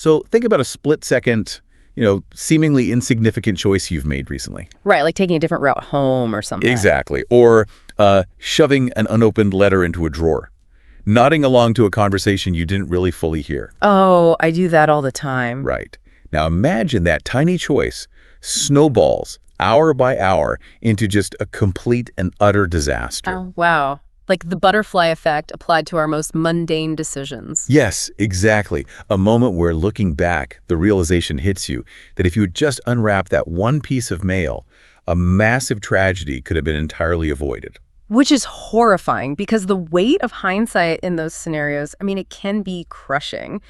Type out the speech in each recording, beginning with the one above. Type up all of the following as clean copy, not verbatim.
So think about a split-second, seemingly insignificant choice you've made recently. Right, like taking a different route home or something. Exactly. Or shoving an unopened letter into a drawer. Nodding along to a conversation you didn't really fully hear. Oh, I do that all the time. Right. Now imagine that tiny choice snowballs hour by hour into just a complete and utter disaster. Oh, wow. Like the butterfly effect applied to our most mundane decisions. Yes, exactly. A moment where, looking back, the realization hits you that if you had just unwrapped that one piece of mail, a massive tragedy could have been entirely avoided. Which is horrifying because the weight of hindsight in those scenarios, it can be crushing.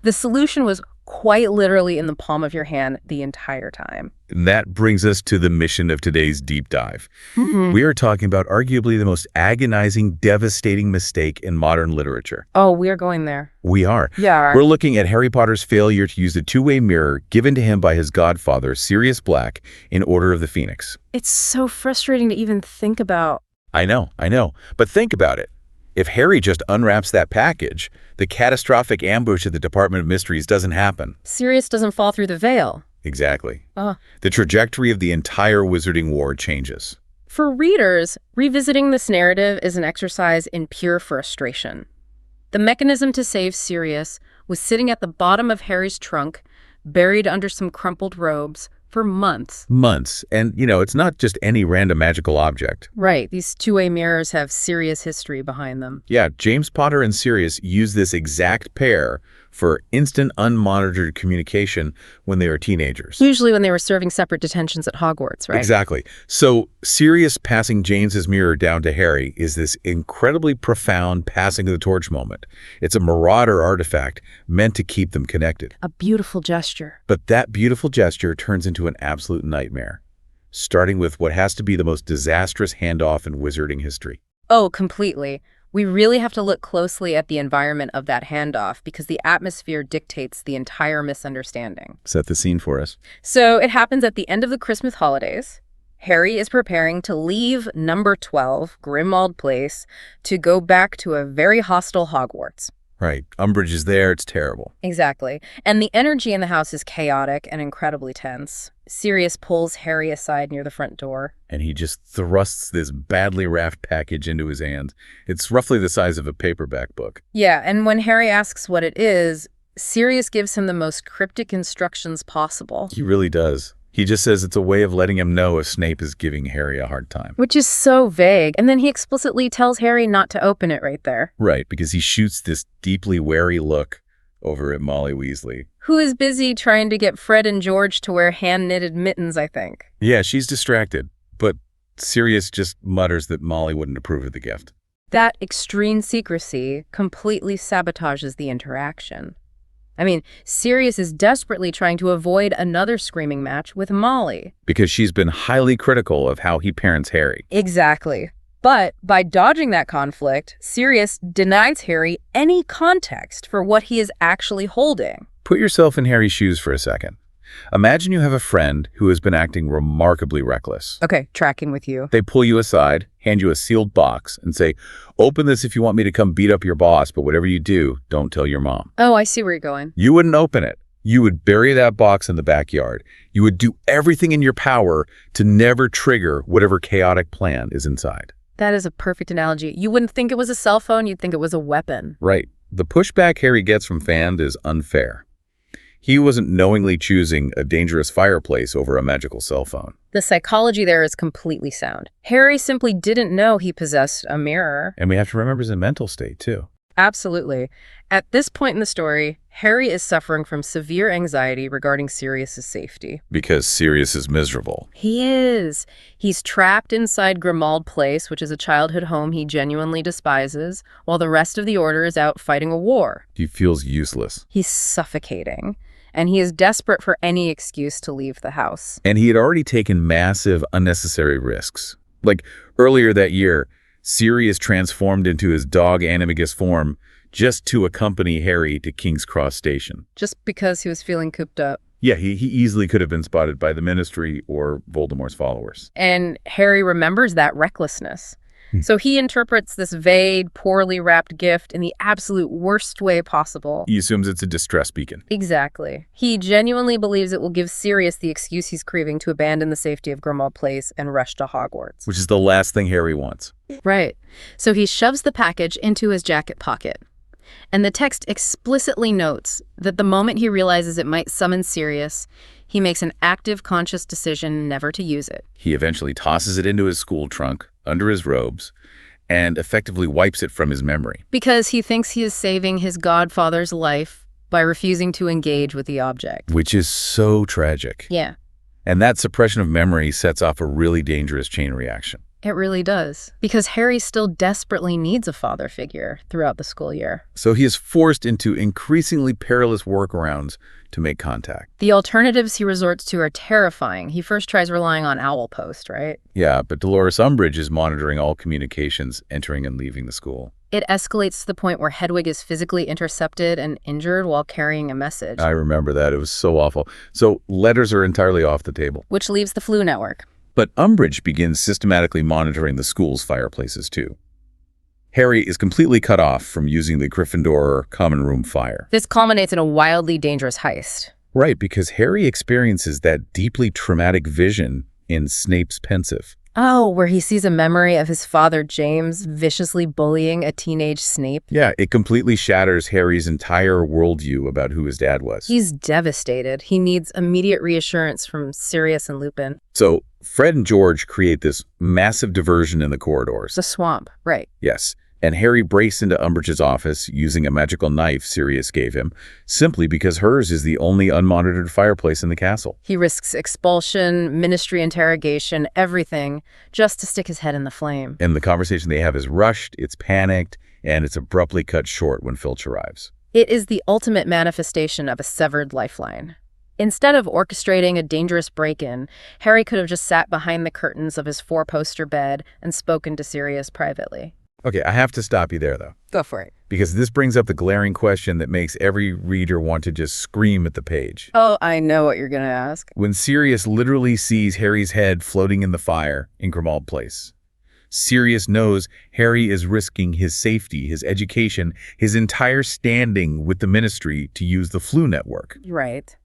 The solution was quite literally in the palm of your hand the entire time. And that brings us to the mission of today's deep dive. We are talking about arguably the most agonizing, devastating mistake in modern literature. Oh, we are going there. We are. Yeah. We're looking at Harry Potter's failure to use the two-way mirror given to him by his godfather, Sirius Black, in Order of the Phoenix. It's so frustrating to even think about. I know. But think about it. If Harry just unwraps that package, the catastrophic ambush at the Department of Mysteries doesn't happen. Sirius doesn't fall through the veil. Exactly. The trajectory of the entire Wizarding War changes. For readers, revisiting this narrative is an exercise in pure frustration. The mechanism to save Sirius was sitting at the bottom of Harry's trunk, buried under some crumpled robes, for months. And, it's not just any random magical object. Right. These two-way mirrors have serious history behind them. Yeah, James Potter and Sirius use this exact pair for instant, unmonitored communication when they were teenagers. Usually when they were serving separate detentions at Hogwarts, right? Exactly. So Sirius passing James's mirror down to Harry is this incredibly profound passing of the torch moment. It's a marauder artifact meant to keep them connected. A beautiful gesture. But that beautiful gesture turns into an absolute nightmare, starting with what has to be the most disastrous handoff in wizarding history. Oh, completely. We really have to look closely at the environment of that handoff because the atmosphere dictates the entire misunderstanding. Set the scene for us. So it happens at the end of the Christmas holidays. Harry is preparing to leave number 12, Grimmauld Place, to go back to a very hostile Hogwarts. Right. Umbridge is there. It's terrible. Exactly. And the energy in the house is chaotic and incredibly tense. Sirius pulls Harry aside near the front door. And he just thrusts this badly wrapped package into his hands. It's roughly the size of a paperback book. Yeah, and when Harry asks what it is, Sirius gives him the most cryptic instructions possible. He really does. He just says it's a way of letting him know if Snape is giving Harry a hard time. Which is so vague. And then he explicitly tells Harry not to open it right there. Right, because he shoots this deeply wary look over at Molly Weasley. Who is busy trying to get Fred and George to wear hand-knitted mittens, I think. Yeah, she's distracted. But Sirius just mutters that Molly wouldn't approve of the gift. That extreme secrecy completely sabotages the interaction. Sirius is desperately trying to avoid another screaming match with Molly. Because she's been highly critical of how he parents Harry. Exactly. But by dodging that conflict, Sirius denies Harry any context for what he is actually holding. Put yourself in Harry's shoes for a second. Imagine you have a friend who has been acting remarkably reckless. Okay, tracking with you. They pull you aside, hand you a sealed box, and say, open this if you want me to come beat up your boss, but whatever you do, don't tell your mom. Oh, I see where you're going. You wouldn't open it. You would bury that box in the backyard. You would do everything in your power to never trigger whatever chaotic plan is inside. That is a perfect analogy. You wouldn't think it was a cell phone, you'd think it was a weapon. Right. The pushback Harry gets from fans is unfair. He wasn't knowingly choosing a dangerous fireplace over a magical cell phone. The psychology there is completely sound. Harry simply didn't know he possessed a mirror. And we have to remember his mental state, too. Absolutely. At this point in the story, Harry is suffering from severe anxiety regarding Sirius's safety. Because Sirius is miserable. He is. He's trapped inside Grimmauld Place, which is a childhood home he genuinely despises, while the rest of the Order is out fighting a war. He feels useless. He's suffocating. And he is desperate for any excuse to leave the house. And he had already taken massive, unnecessary risks. Like, earlier that year, Sirius transformed into his dog Animagus form just to accompany Harry to King's Cross Station. Just because he was feeling cooped up. Yeah, he easily could have been spotted by the Ministry or Voldemort's followers. And Harry remembers that recklessness. So he interprets this vague, poorly wrapped gift in the absolute worst way possible. He assumes it's a distress beacon. Exactly. He genuinely believes it will give Sirius the excuse he's craving to abandon the safety of Grimmauld Place and rush to Hogwarts. Which is the last thing Harry wants. Right. So he shoves the package into his jacket pocket. And the text explicitly notes that the moment he realizes it might summon Sirius, he makes an active, conscious decision never to use it. He eventually tosses it into his school trunk, under his robes, and effectively wipes it from his memory. Because he thinks he is saving his godfather's life by refusing to engage with the object. Which is so tragic. Yeah, And that suppression of memory sets off a really dangerous chain reaction. it really does. Because Harry still desperately needs a father figure throughout the school year. So he is forced into increasingly perilous workarounds to make contact. The alternatives he resorts to are terrifying. He first tries relying on Owlpost, right? Yeah, but Dolores Umbridge is monitoring all communications entering and leaving the school. It escalates to the point where Hedwig is physically intercepted and injured while carrying a message. I remember that. It was so awful. So letters are entirely off the table. Which leaves the Floo Network. But Umbridge begins systematically monitoring the school's fireplaces, too. Harry is completely cut off from using the Gryffindor common room fire. This culminates in a wildly dangerous heist. Right, because Harry experiences that deeply traumatic vision in Snape's Pensive. Oh, where he sees a memory of his father James viciously bullying a teenage Snape. Yeah, it completely shatters Harry's entire worldview about who his dad was. He's devastated. He needs immediate reassurance from Sirius and Lupin. So Fred and George create this massive diversion in the corridors. The swamp, right. Yes, and Harry breaks into Umbridge's office using a magical knife Sirius gave him, simply because hers is the only unmonitored fireplace in the castle. He risks expulsion, ministry interrogation, everything, just to stick his head in the flame. And the conversation they have is rushed, it's panicked, and it's abruptly cut short when Filch arrives. It is the ultimate manifestation of a severed lifeline. Instead of orchestrating a dangerous break-in, Harry could have just sat behind the curtains of his four-poster bed and spoken to Sirius privately. Okay, I have to stop you there, though. Go for it. Because this brings up the glaring question that makes every reader want to just scream at the page. Oh, I know what you're going to ask. When Sirius literally sees Harry's head floating in the fire in Grimmauld Place, Sirius knows Harry is risking his safety, his education, his entire standing with the Ministry to use the Floo Network. Right.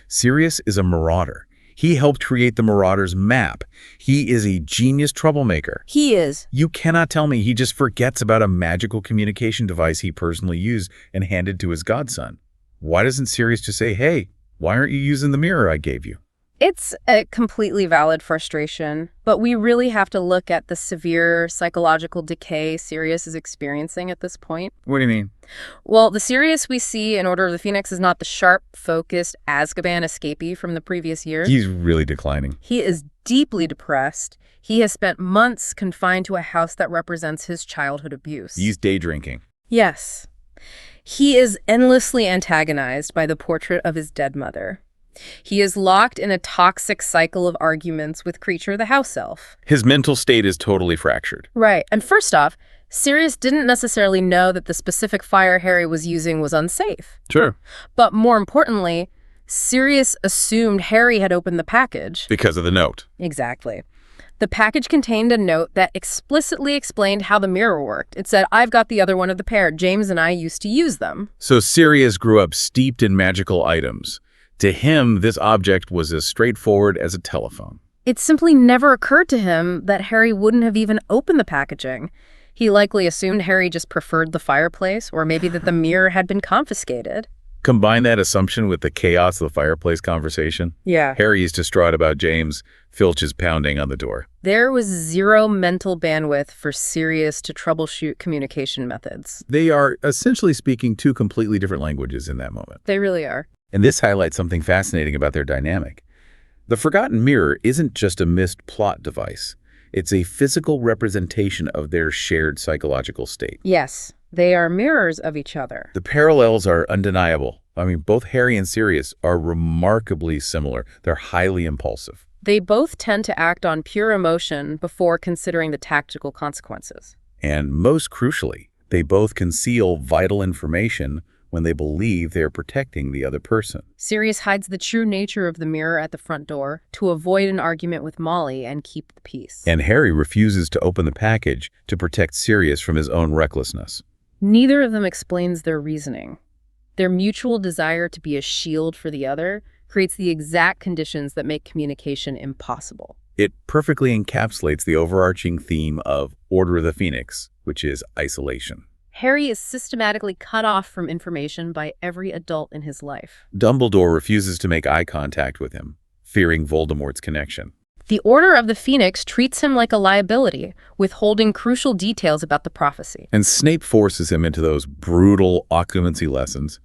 Sirius is a marauder. He helped create the Marauders map. He is a genius troublemaker. He is. You cannot tell me he just forgets about a magical communication device he personally used and handed to his godson. Why doesn't Sirius just say, hey, why aren't you using the mirror I gave you? It's a completely valid frustration, but we really have to look at the severe psychological decay Sirius is experiencing at this point. What do you mean? Well, the Sirius we see in Order of the Phoenix is not the sharp, focused Azkaban escapee from the previous year. He's really declining. He is deeply depressed. He has spent months confined to a house that represents his childhood abuse. He's day drinking. Yes. He is endlessly antagonized by the portrait of his dead mother. He is locked in a toxic cycle of arguments with Creature the house elf. His mental state is totally fractured. Right. And first off, Sirius didn't necessarily know that the specific fire Harry was using was unsafe. Sure. But more importantly, Sirius assumed Harry had opened the package. Because of the note. Exactly. The package contained a note that explicitly explained how the mirror worked. It said, I've got the other one of the pair. James and I used to use them. So Sirius grew up steeped in magical items. To him, this object was as straightforward as a telephone. It simply never occurred to him that Harry wouldn't have even opened the packaging. He likely assumed Harry just preferred the fireplace, or maybe that the mirror had been confiscated. Combine that assumption with the chaos of the fireplace conversation. Yeah. Harry is distraught about James. Filch is pounding on the door. There was zero mental bandwidth for Sirius to troubleshoot communication methods. They are, essentially speaking, two completely different languages in that moment. They really are. And this highlights something fascinating about their dynamic. The Forgotten Mirror isn't just a missed plot device. It's a physical representation of their shared psychological state. Yes, they are mirrors of each other. The parallels are undeniable. I mean, both Harry and Sirius are remarkably similar. They're highly impulsive. They both tend to act on pure emotion before considering the tactical consequences. And most crucially, they both conceal vital information when they believe they are protecting the other person. Sirius hides the true nature of the mirror at the front door to avoid an argument with Molly and keep the peace. And Harry refuses to open the package to protect Sirius from his own recklessness. Neither of them explains their reasoning. Their mutual desire to be a shield for the other creates the exact conditions that make communication impossible. It perfectly encapsulates the overarching theme of Order of the Phoenix, which is isolation. Harry is systematically cut off from information by every adult in his life. Dumbledore refuses to make eye contact with him, fearing Voldemort's connection. The Order of the Phoenix treats him like a liability, withholding crucial details about the prophecy. And Snape forces him into those brutal occupancy lessons,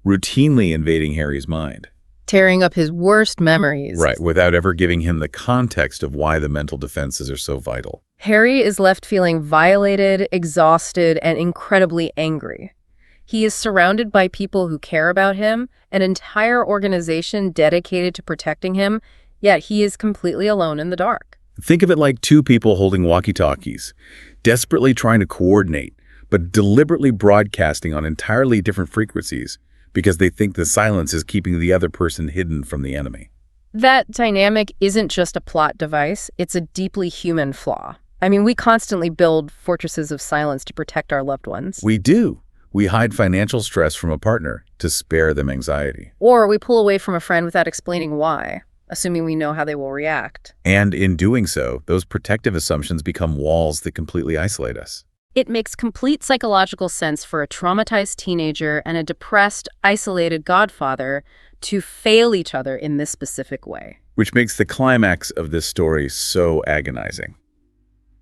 routinely invading Harry's mind. Tearing up his worst memories. Right, without ever giving him the context of why the mental defenses are so vital. Harry is left feeling violated, exhausted, and incredibly angry. He is surrounded by people who care about him, an entire organization dedicated to protecting him, yet he is completely alone in the dark. Think of it like two people holding walkie-talkies, desperately trying to coordinate, but deliberately broadcasting on entirely different frequencies because they think the silence is keeping the other person hidden from the enemy. That dynamic isn't just a plot device, it's a deeply human flaw. I mean, we constantly build fortresses of silence to protect our loved ones. We do. We hide financial stress from a partner to spare them anxiety. Or we pull away from a friend without explaining why, assuming we know how they will react. And in doing so, those protective assumptions become walls that completely isolate us. It makes complete psychological sense for a traumatized teenager and a depressed, isolated godfather to fail each other in this specific way. Which makes the climax of this story so agonizing.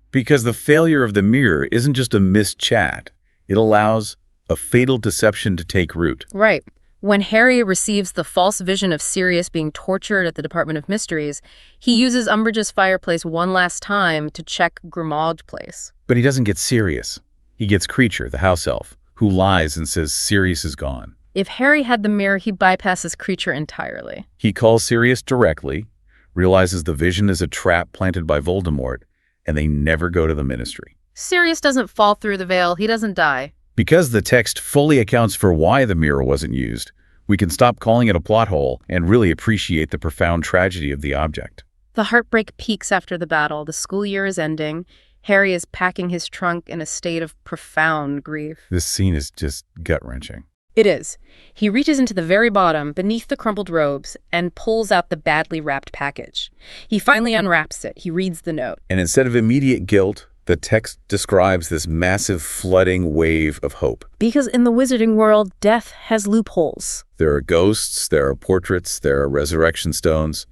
Because the failure of the mirror isn't just a missed chat. It allows a fatal deception to take root. Right. When Harry receives the false vision of Sirius being tortured at the Department of Mysteries, he uses Umbridge's fireplace one last time to check Grimmauld Place. But he doesn't get Sirius. He gets Creature, the house elf, who lies and says Sirius is gone. If Harry had the mirror, he bypasses Creature entirely. He calls Sirius directly, realizes the vision is a trap planted by Voldemort, and they never go to the Ministry. Sirius doesn't fall through the veil. He doesn't die. Because the text fully accounts for why the mirror wasn't used, we can stop calling it a plot hole and really appreciate the profound tragedy of the object. The heartbreak peaks after the battle. The school year is ending. Harry is packing his trunk in a state of profound grief. This scene is just gut-wrenching. It is. He reaches into the very bottom, beneath the crumpled robes, and pulls out the badly wrapped package. He finally unwraps it. He reads the note. And instead of immediate guilt, the text describes this massive flooding wave of hope. Because in the wizarding world, death has loopholes. There are ghosts, there are portraits, there are resurrection stones.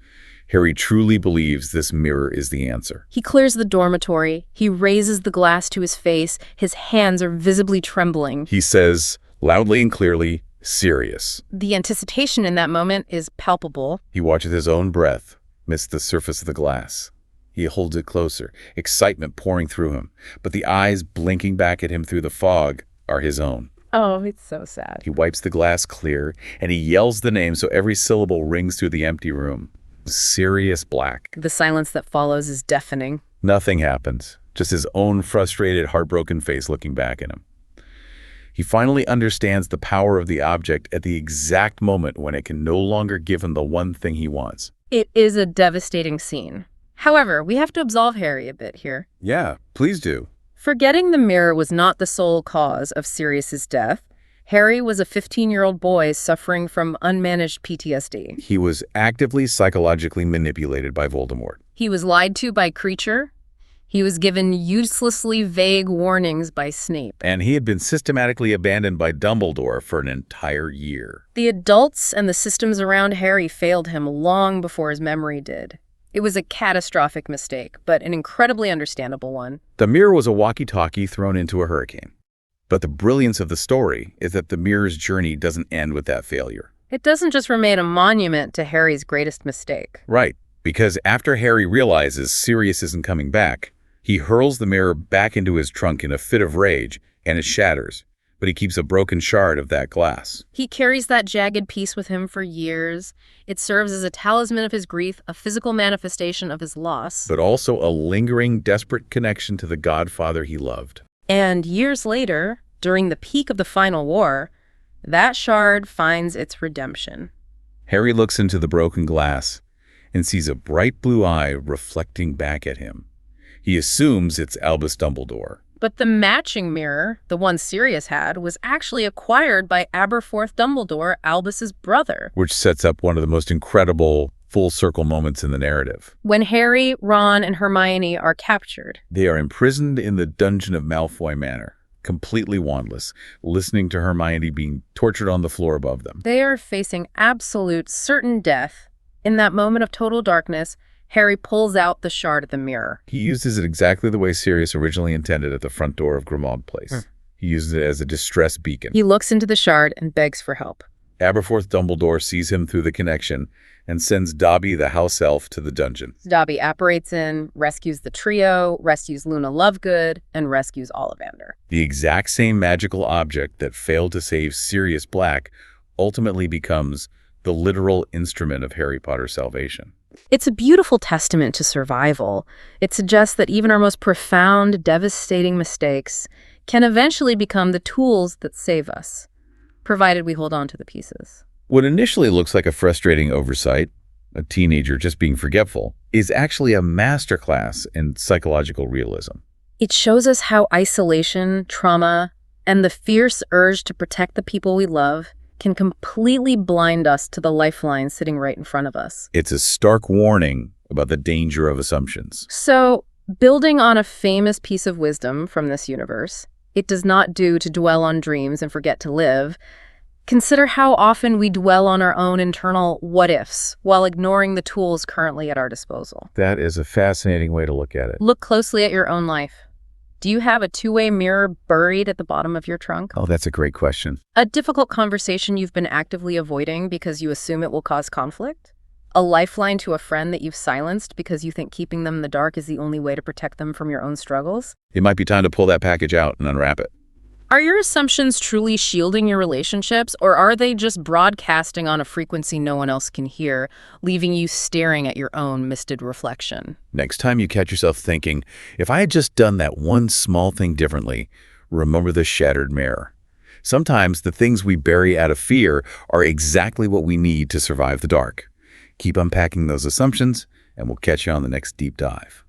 Harry truly believes this mirror is the answer. He clears the dormitory. He raises the glass to his face. His hands are visibly trembling. He says, loudly and clearly, Sirius. The anticipation in that moment is palpable. He watches his own breath miss the surface of the glass. He holds it closer, excitement pouring through him, but the eyes blinking back at him through the fog are his own. Oh, it's so sad. He wipes the glass clear, and he yells the name so every syllable rings through the empty room. Sirius Black. The silence that follows is deafening. Nothing happens, just his own frustrated, heartbroken face looking back at him. He finally understands the power of the object at the exact moment when it can no longer give him the one thing he wants. It is a devastating scene. However, we have to absolve Harry a bit here. Yeah, please do. Forgetting the mirror was not the sole cause of Sirius's death. Harry was a 15-year-old boy suffering from unmanaged PTSD. He was actively psychologically manipulated by Voldemort. He was lied to by Creature. He was given uselessly vague warnings by Snape. And he had been systematically abandoned by Dumbledore for an entire year. The adults and the systems around Harry failed him long before his memory did. It was a catastrophic mistake, but an incredibly understandable one. The mirror was a walkie-talkie thrown into a hurricane. But the brilliance of the story is that the mirror's journey doesn't end with that failure. It doesn't just remain a monument to Harry's greatest mistake. Right, because after Harry realizes Sirius isn't coming back, he hurls the mirror back into his trunk in a fit of rage, and it shatters. But he keeps a broken shard of that glass. He carries that jagged piece with him for years. It serves as a talisman of his grief, a physical manifestation of his loss. But also a lingering, desperate connection to the godfather he loved. And years later, during the peak of the final war, That shard finds its redemption. Harry looks into the broken glass and sees a bright blue eye reflecting back at him. He assumes it's Albus Dumbledore. But the matching mirror, the one Sirius had, was actually acquired by Aberforth Dumbledore, Albus's brother. Which sets up one of the most incredible full-circle moments in the narrative. When Harry, Ron, and Hermione are captured. They are imprisoned in the dungeon of Malfoy Manor, completely wandless, listening to Hermione being tortured on the floor above them. They are facing absolute certain death. In that moment of total darkness, Harry pulls out the shard of the mirror. He uses it exactly the way Sirius originally intended at the front door of Grimmauld Place. He uses it as a distress beacon. He looks into the shard and begs for help. Aberforth Dumbledore sees him through the connection and sends Dobby the house elf to the dungeon. Dobby apparates in, rescues the trio, rescues Luna Lovegood, and rescues Ollivander. The exact same magical object that failed to save Sirius Black ultimately becomes the literal instrument of Harry Potter's salvation. It's a beautiful testament to survival. It suggests that even our most profound, devastating mistakes can eventually become the tools that save us, provided we hold on to the pieces. What initially looks like a frustrating oversight, a teenager just being forgetful, is actually a masterclass in psychological realism. It shows us how isolation, trauma, and the fierce urge to protect the people we love can completely blind us to the lifeline sitting right in front of us. It's a stark warning about the danger of assumptions. So, building on a famous piece of wisdom from this universe, it does not do to dwell on dreams and forget to live. Consider how often we dwell on our own internal what-ifs while ignoring the tools currently at our disposal. That is a fascinating way to look at it. Look closely at your own life. Do you have a two-way mirror buried at the bottom of your trunk? Oh, that's a great question. A difficult conversation you've been actively avoiding because you assume it will cause conflict? A lifeline to a friend that you've silenced because you think keeping them in the dark is the only way to protect them from your own struggles? It might be time to pull that package out and unwrap it. Are your assumptions truly shielding your relationships, or are they just broadcasting on a frequency no one else can hear, leaving you staring at your own misted reflection? Next time you catch yourself thinking, if I had just done that one small thing differently, remember the shattered mirror. Sometimes the things we bury out of fear are exactly what we need to survive the dark. Keep unpacking those assumptions, and we'll catch you on the next deep dive.